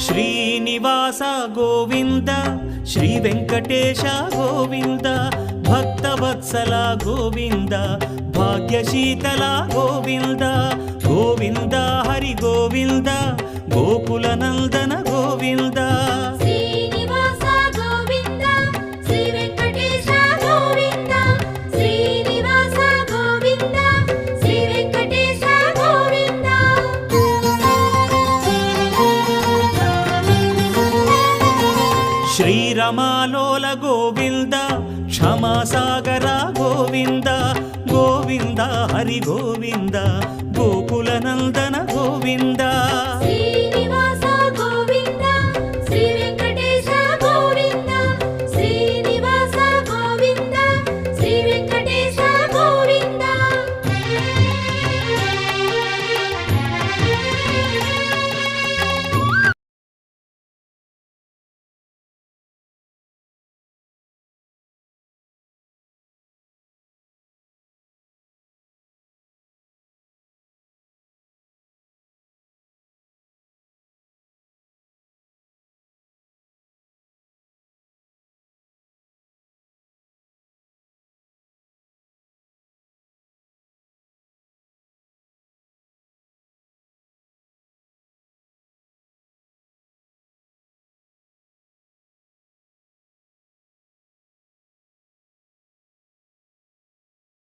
Srinivasa Govinda Shri Venkatesha Govinda Bhaktavatsala Govinda భాగ్యశీతల Govinda Govinda Hari Govinda Gokula Nandana Govinda Srinivasa Govinda Shri Venkatesha Govinda Srinivasa Govinda Shri Venkatesha Govinda శ్రీరమాలోల Govinda క్షమాసాగర Govinda Govinda Hari Govinda Gokula Nandana Govinda